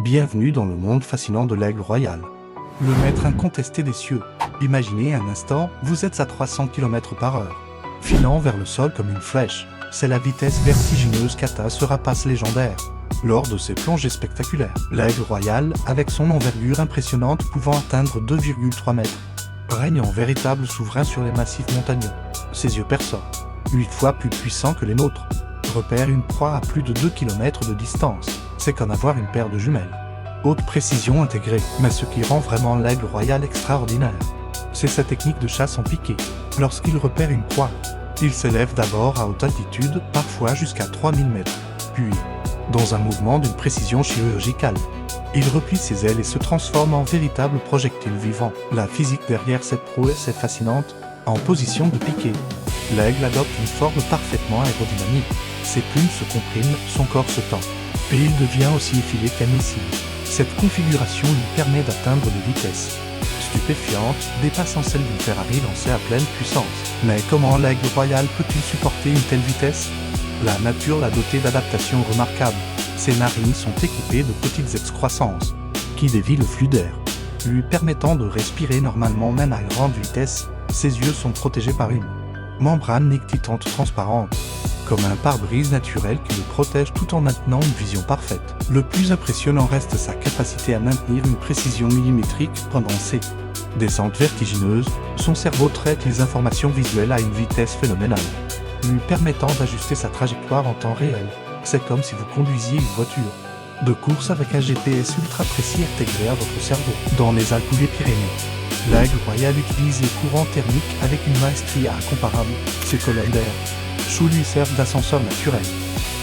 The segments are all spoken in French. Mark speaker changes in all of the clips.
Speaker 1: Bienvenue dans le monde fascinant de l'aigle royal. Le maître incontesté des cieux. Imaginez un instant, vous êtes à 300 km/h. Filant vers le sol comme une flèche, c'est la vitesse vertigineuse qu'atteint ce rapace légendaire. Lors de ses plongées spectaculaires, l'aigle royal, avec son envergure impressionnante pouvant atteindre 2,3 mètres, règne en véritable souverain sur les massifs montagneux. Ses yeux perçants, 8 fois plus puissants que les nôtres, repèrent une proie à plus de 2 km de distance. C'est qu'en avoir une paire de jumelles. Haute précision intégrée, mais ce qui rend vraiment l'aigle royal extraordinaire, c'est sa technique de chasse en piqué. Lorsqu'il repère une proie, il s'élève d'abord à haute altitude, parfois jusqu'à 3000 mètres. Puis, dans un mouvement d'une précision chirurgicale, il replie ses ailes et se transforme en véritable projectile vivant. La physique derrière cette prouesse est fascinante. En position de piqué, l'aigle adopte une forme parfaitement aérodynamique. Ses plumes se compriment, son corps se tend, et il devient aussi effilé qu'un missile. Cette configuration lui permet d'atteindre des vitesses stupéfiantes, dépassant celles d'une Ferrari lancée à pleine puissance. Mais comment l'aigle royal peut-il supporter une telle vitesse? La nature l'a doté d'adaptations remarquables. Ses narines sont équipées de petites excroissances qui dévient le flux d'air, lui permettant de respirer normalement même à grande vitesse. Ses yeux sont protégés par une membrane nictitante transparente, comme un pare-brise naturel qui le protège tout en maintenant une vision parfaite. Le plus impressionnant reste sa capacité à maintenir une précision millimétrique pendant ses descentes vertigineuses. Son cerveau traite les informations visuelles à une vitesse phénoménale, lui permettant d'ajuster sa trajectoire en temps réel. C'est comme si vous conduisiez une voiture de course avec un GPS ultra précis intégré à votre cerveau. Dans les Alpes ou les Pyrénées, l'aigle royal utilise les courants thermiques avec une maestrie incomparable. Ses colonnes d'air chaud lui servent d'ascenseur naturel,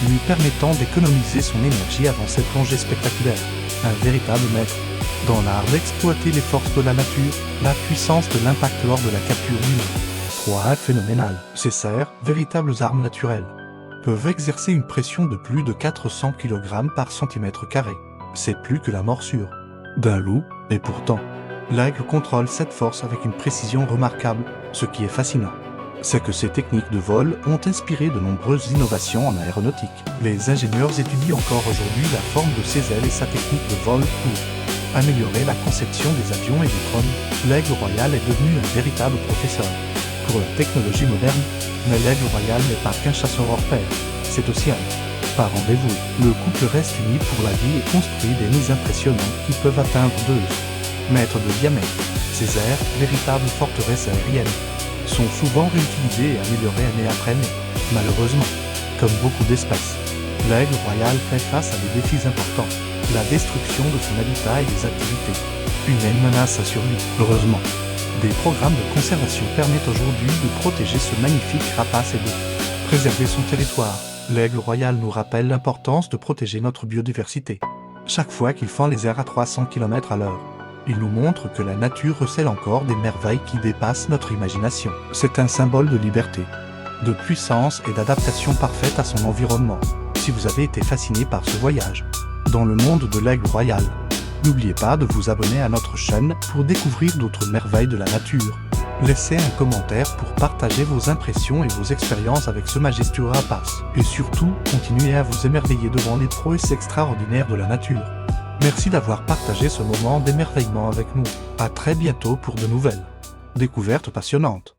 Speaker 1: lui permettant d'économiser son énergie avant cette plongée spectaculaire. Un véritable maître dans l'art d'exploiter les forces de la nature, la puissance de l'impact lors de la capture d'une proie phénoménale. Ces cerfs, véritables armes naturelles, peuvent exercer une pression de plus de 400 kg par centimètre carré. C'est plus que la morsure d'un loup, et pourtant, l'aigle contrôle cette force avec une précision remarquable. Ce qui est fascinant, c'est que ces techniques de vol ont inspiré de nombreuses innovations en aéronautique. Les ingénieurs étudient encore aujourd'hui la forme de ses ailes et sa technique de vol pour améliorer la conception des avions et des drones. L'aigle royal est devenu un véritable professeur pour la technologie moderne, mais l'aigle royal n'est pas qu'un chasseur hors pair, c'est aussi un parent dévoué. Le couple reste uni pour la vie et construit des nids impressionnants qui peuvent atteindre 2 mètres de diamètre. Ces airs, véritables forteresses aériennes, sont souvent réutilisés et améliorés année après année. Malheureusement, comme beaucoup d'espèces, l'aigle royal fait face à des défis importants. La destruction de son habitat et des activités humaines menace sa survie. Heureusement, des programmes de conservation permettent aujourd'hui de protéger ce magnifique rapace et de préserver son territoire. L'aigle royal nous rappelle l'importance de protéger notre biodiversité. Chaque fois qu'il fend les airs à 300 km/h, il nous montre que la nature recèle encore des merveilles qui dépassent notre imagination. C'est un symbole de liberté, de puissance et d'adaptation parfaite à son environnement. Si vous avez été fasciné par ce voyage dans le monde de l'aigle royal, n'oubliez pas de vous abonner à notre chaîne pour découvrir d'autres merveilles de la nature. Laissez un commentaire pour partager vos impressions et vos expériences avec ce majestueux rapace. Et surtout, continuez à vous émerveiller devant les prouesses extraordinaires de la nature. Merci d'avoir partagé ce moment d'émerveillement avec nous. À très bientôt pour de nouvelles découvertes passionnantes.